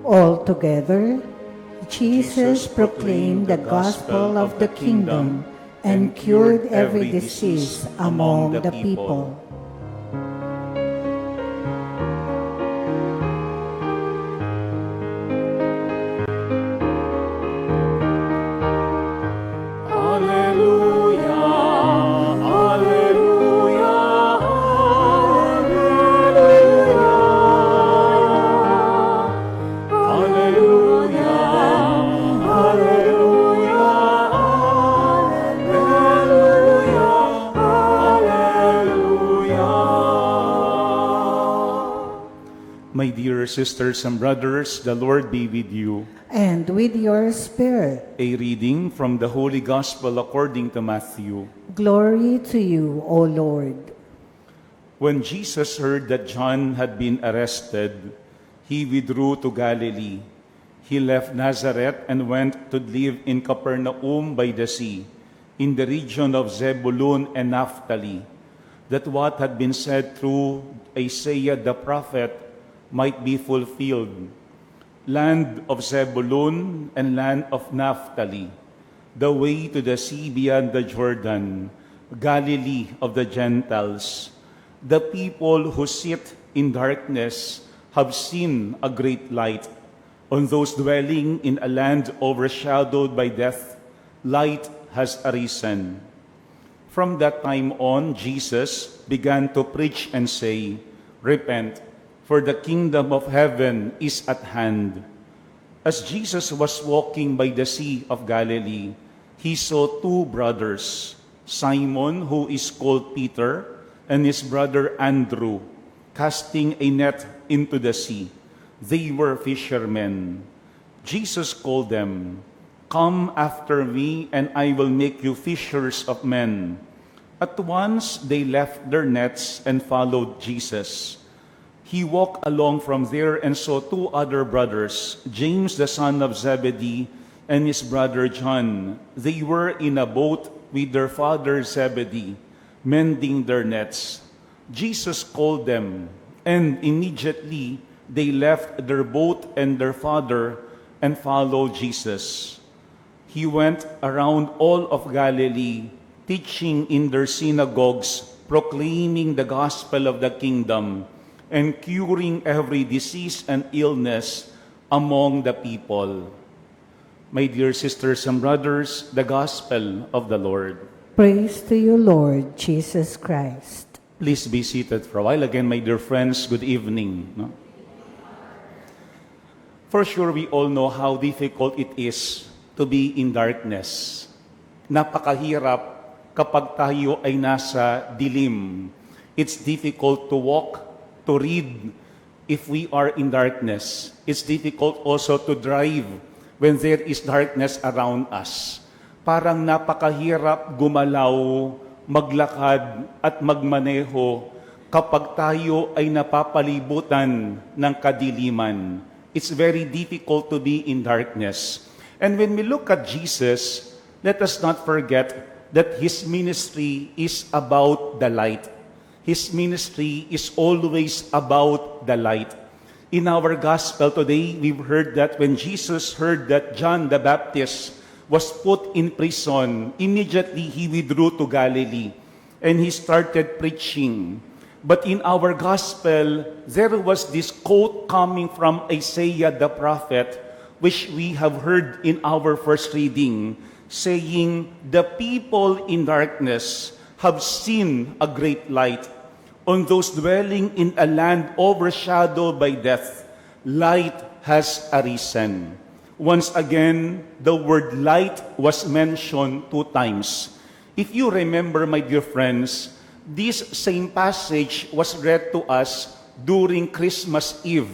Altogether, Jesus proclaimed the gospel of the kingdom and cured every disease among the people. My dear sisters and brothers, the Lord be with you. And with your spirit. A reading from the Holy Gospel according to Matthew. Glory to you, O Lord. When Jesus heard that John had been arrested, he withdrew to Galilee. He left Nazareth and went to live in Capernaum by the sea, in the region of Zebulun and Naphtali, that what had been said through Isaiah the prophet might be fulfilled. Land of Zebulun and land of Naphtali, the way to the sea beyond the Jordan, Galilee of the Gentiles. The people who sit in darkness have seen a great light. On those dwelling in a land overshadowed by death, light has arisen. From that time on, Jesus began to preach and say, "Repent, for the kingdom of heaven is at hand." As Jesus was walking by the Sea of Galilee, he saw two brothers, Simon, who is called Peter, and his brother Andrew, casting a net into the sea. They were fishermen. Jesus called them, "Come after me, and I will make you fishers of men." At once they left their nets and followed Jesus. He walked along from there and saw two other brothers, James the son of Zebedee and his brother John. They were in a boat with their father Zebedee, mending their nets. Jesus called them, and immediately they left their boat and their father and followed Jesus. He went around all of Galilee, teaching in their synagogues, proclaiming the gospel of the kingdom, and curing every disease and illness among the people. My dear sisters and brothers, the gospel of the Lord. Praise to you, Lord Jesus Christ. Please be seated for a while. Again, my dear friends, good evening. No? For sure, we all know how difficult it is to be in darkness. Napakahirap kapag tayo ay nasa dilim. It's difficult to walk, to read if we are in darkness. It's difficult also to drive when there is darkness around us. Parang napakahirap gumalaw, maglakad at magmaneho kapag tayo ay napapalibutan ng kadiliman. It's very difficult to be in darkness. And when we look at Jesus, let us not forget that His ministry is about the light. His ministry is always about the light. In our gospel today, we've heard that when Jesus heard that John the Baptist was put in prison, immediately he withdrew to Galilee and he started preaching. But in our gospel, there was this quote coming from Isaiah the prophet, which we have heard in our first reading, saying, "The people in darkness have seen a great light. On those dwelling in a land overshadowed by death, light has arisen." Once again, the word light was mentioned 2 times. If you remember, my dear friends, this same passage was read to us during Christmas Eve,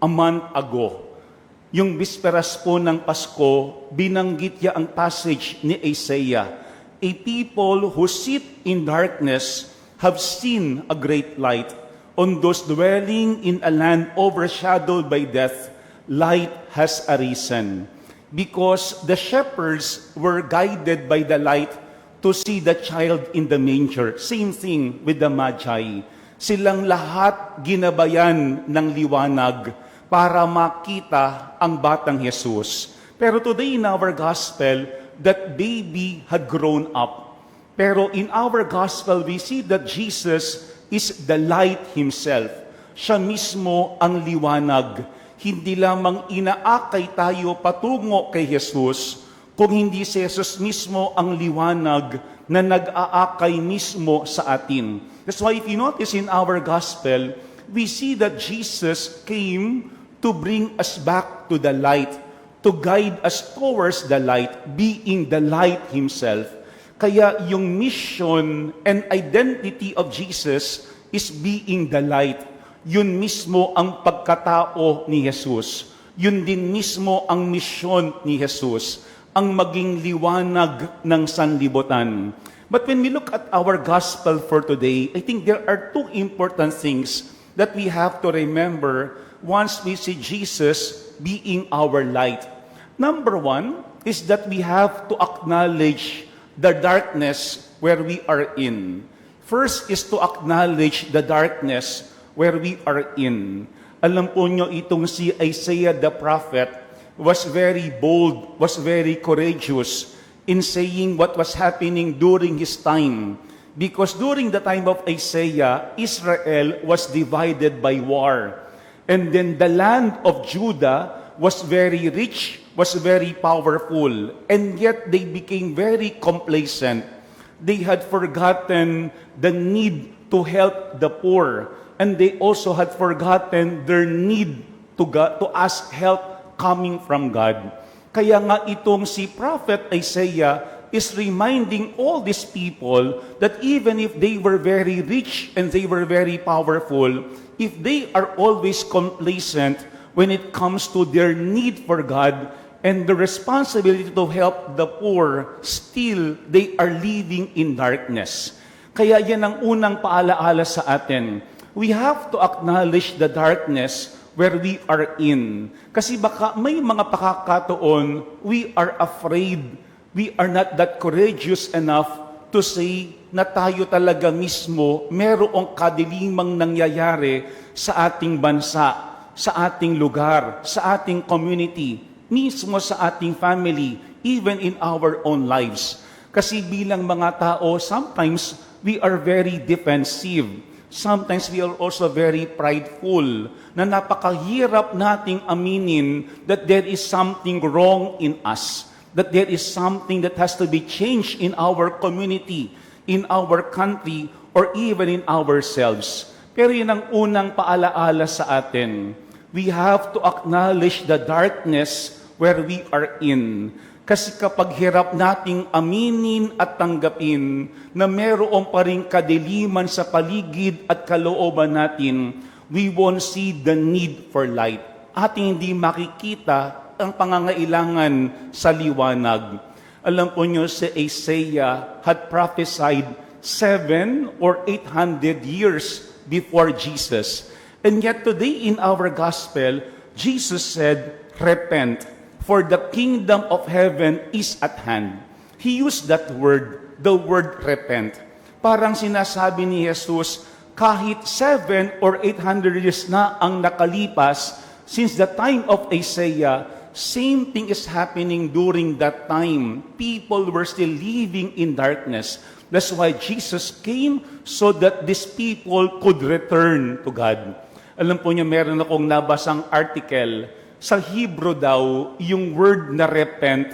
a month ago. Yung bisperas po ng Pasko, binanggit niya ang passage ni Isaiah. A people who sit in darkness have seen a great light. On those dwelling in a land overshadowed by death, light has arisen. Because the shepherds were guided by the light to see the child in the manger. Same thing with the Magi. Silang lahat ginabayan ng liwanag. para makita ang batang Jesus. Pero today in our gospel, that baby had grown up. Pero in our gospel, we see that Jesus is the light Himself. Siya mismo ang liwanag. Hindi lamang inaakay tayo patungo kay Jesus, kung hindi si Jesus mismo ang liwanag na nag-aakay mismo sa atin. That's why if you notice in our gospel, we see that Jesus came to bring us back to the light, to guide us towards the light, being the light Himself. Kaya yung mission and identity of Jesus is being the light. Yun mismo ang pagkatao ni Jesus. Yun din mismo ang misyon ni Jesus, ang maging liwanag ng sanlibutan. But when we look at our gospel for today, I think there are two important things that we have to remember once we see Jesus being our light. Number one is that we have to acknowledge the darkness where we are in. First is to acknowledge the darkness where we are in. Alam po nyo, itong si Isaiah the prophet was very bold, was very courageous in saying what was happening during his time. Because during the time of Isaiah, Israel was divided by war. And then the land of Judah was very rich, was very powerful, and yet they became very complacent. They had forgotten the need to help the poor, and they also had forgotten their need to ask help coming from God. Kaya nga itong si Prophet Isaiah is reminding all these people that even if they were very rich and they were very powerful, if they are always complacent when it comes to their need for God and the responsibility to help the poor, still they are living in darkness. Kaya yan ang unang paalaala sa atin. We have to acknowledge the darkness where we are in. Kasi baka may mga pakakataon, we are afraid, we are not that courageous enough to say na tayo talaga mismo merong kadilimang nangyayari sa ating bansa, sa ating lugar, sa ating community, mismo sa ating family, even in our own lives. Kasi bilang mga tao, sometimes we are very defensive. Sometimes we are also very prideful, na napakahirap nating aminin that there is something wrong in us, that there is something that has to be changed in our community, in our country, or even in ourselves. Pero yun ang unang paalaala sa atin. We have to acknowledge the darkness where we are in. Kasi kapag hirap nating aminin at tanggapin na mayroong pa ring kadiliman sa paligid at kalooban natin, we won't see the need for light. Ating hindi makikita ang pangangailangan sa liwanag. Alam po nyo, si Isaiah had prophesied 700 or 800 years before Jesus. And yet today in our gospel, Jesus said, repent, for the kingdom of heaven is at hand. He used that word, the word repent. Parang sinasabi ni Jesus, kahit 700 or 800 years na ang nakalipas since the time of Isaiah, same thing is happening during that time. People were still living in darkness. That's why Jesus came so that these people could return to God. Alam po niyo, meron akong nabasang article. Sa Hebrew daw, yung word na repent,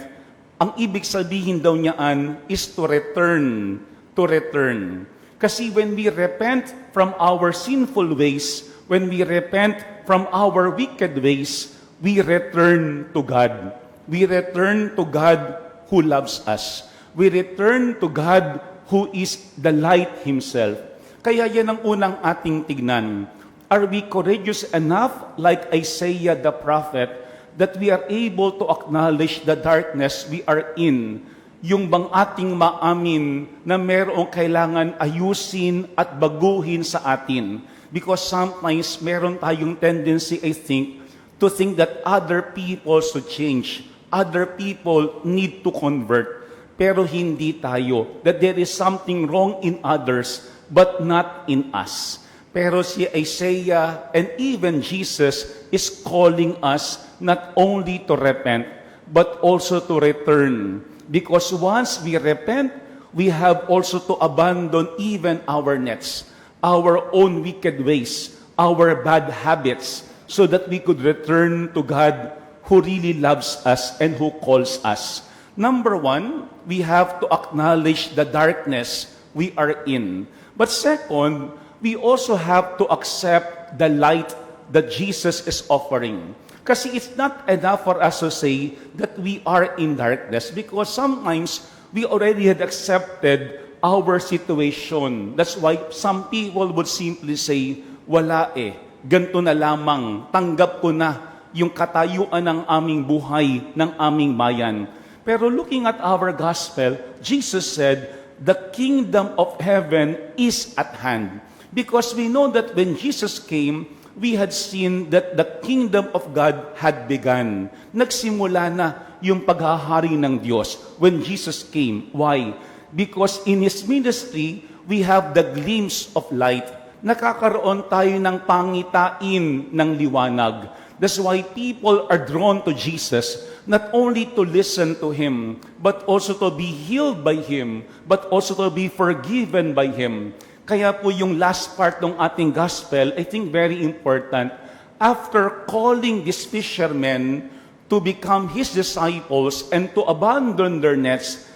ang ibig sabihin daw niyaan is to return. To return. Kasi when we repent from our sinful ways, when we repent from our wicked ways, we return to God. We return to God who loves us. We return to God who is the light Himself. Kaya yan ang unang ating tignan. Are we courageous enough, like Isaiah the prophet, that we are able to acknowledge the darkness we are in? Yung bang ating maamin na merong kailangan ayusin at baguhin sa atin? Because sometimes meron tayong tendency, I think, to think that other people should change. Other people need to convert. Pero hindi tayo. That there is something wrong in others, but not in us. Pero si Isaiah and even Jesus is calling us not only to repent, but also to return. Because once we repent, we have also to abandon even our nets, our own wicked ways, our bad habits, so that we could return to God who really loves us and who calls us. Number one, we have to acknowledge the darkness we are in. But second, we also have to accept the light that Jesus is offering. Kasi it's not enough for us to say that we are in darkness because sometimes we already had accepted our situation. That's why some people would simply say, wala ganito na lamang, tanggap ko na yung katayuan ng aming buhay, ng aming bayan. Pero looking at our gospel, Jesus said, the kingdom of heaven is at hand. Because we know that when Jesus came, we had seen that the kingdom of God had begun. Nagsimula na yung paghahari ng Diyos when Jesus came. Why? Because in His ministry, we have the glimpse of light. Nakakaroon tayo ng pangitain ng liwanag. That's why people are drawn to Jesus, not only to listen to Him, but also to be healed by Him, but also to be forgiven by Him. Kaya po yung last part ng ating gospel, I think very important. After calling these fishermen to become His disciples and to abandon their nets,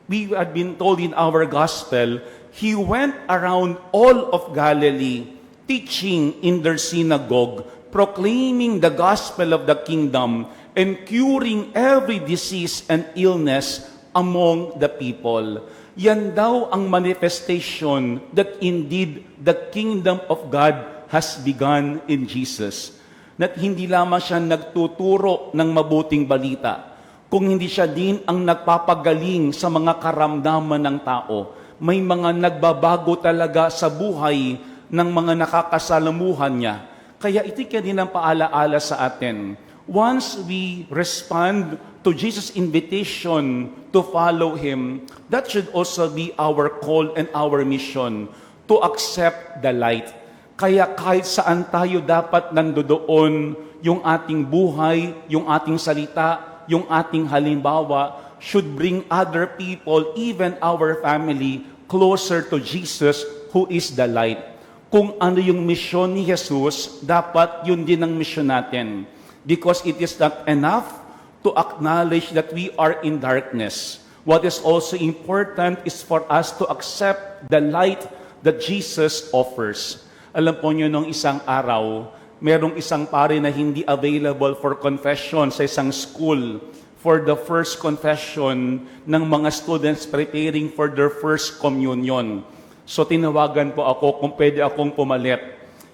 we had been told in our gospel, He went around all of Galilee, teaching in their synagogue, proclaiming the gospel of the kingdom, and curing every disease and illness among the people. Yan daw ang manifestation that indeed the kingdom of God has begun in Jesus. That hindi lamang siya nagtuturo ng mabuting balita, kung hindi siya din ang nagpapagaling sa mga karamdaman ng tao. May mga nagbabago talaga sa buhay ng mga nakakasalamuhan niya. Kaya ito din ang paalaala sa atin. Once we respond to Jesus' invitation to follow Him, that should also be our call and our mission to accept the light. Kaya kahit saan tayo dapat nandoon, yung ating buhay, yung ating salita, yung ating halimbawa, should bring other people, even our family, closer to Jesus who is the light. Kung ano yung misyon ni Jesus, dapat yun din ang misyon natin. Because it is not enough to acknowledge that we are in darkness. What is also important is for us to accept the light that Jesus offers. Alam po nyo, nung isang araw, merong isang pare na hindi available for confession sa isang school for the first confession ng mga students preparing for their first communion. So tinawagan po ako kung pwede akong pumalit.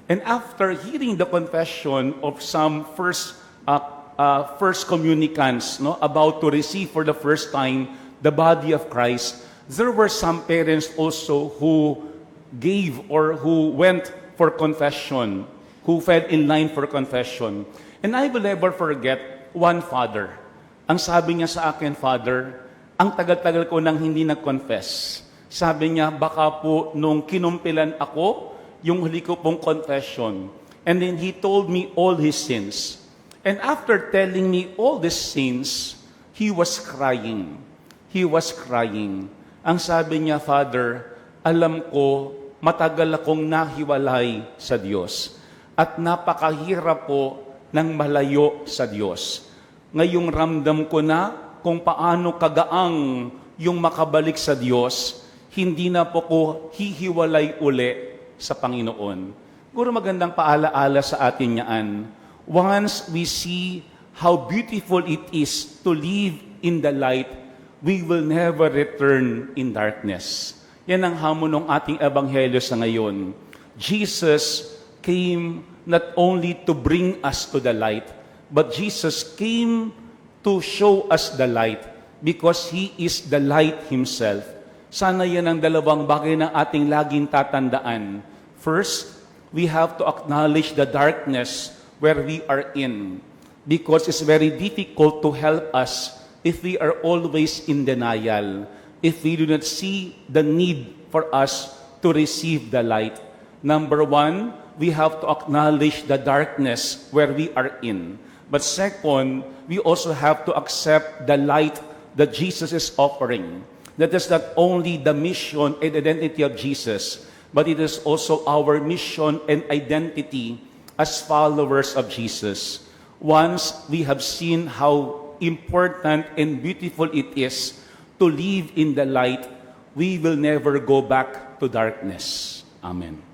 And after hearing the confession of some first communicants about to receive for the first time the body of Christ, there were some parents also who gave or who went for confession, who fell in line for confession. And I will never forget one father. Ang sabi niya sa akin, Father, ang tagal-tagal ko nang hindi nag-confess. Sabi niya, baka po nung kinumpilan ako, yung huli ko pong confession. And then He told me all his sins. And after telling me all these sins, he was crying. He was crying. Ang sabi niya, Father, alam ko, matagal akong nahiwalay sa Diyos. At napakahirap po ng malayo sa Diyos. Ngayong ramdam ko na kung paano kagaang yung makabalik sa Diyos, hindi na po ko hihiwalay uli sa Panginoon. Siguro magandang paalaala sa atin yan. Once we see how beautiful it is to live in the light, we will never return in darkness. Yan ang hamon ng ating ebanghelyo sa ngayon. Jesus came not only to bring us to the light, but Jesus came to show us the light because He is the light Himself. Sana yan ang dalawang bagay na ating laging tatandaan. First, we have to acknowledge the darkness where we are in because it's very difficult to help us if we are always in denial, if we do not see the need for us to receive the light. Number one, we have to acknowledge the darkness where we are in. But second, we also have to accept the light that Jesus is offering. That is not only the mission and identity of Jesus, but it is also our mission and identity as followers of Jesus. Once we have seen how important and beautiful it is to live in the light, we will never go back to darkness. Amen.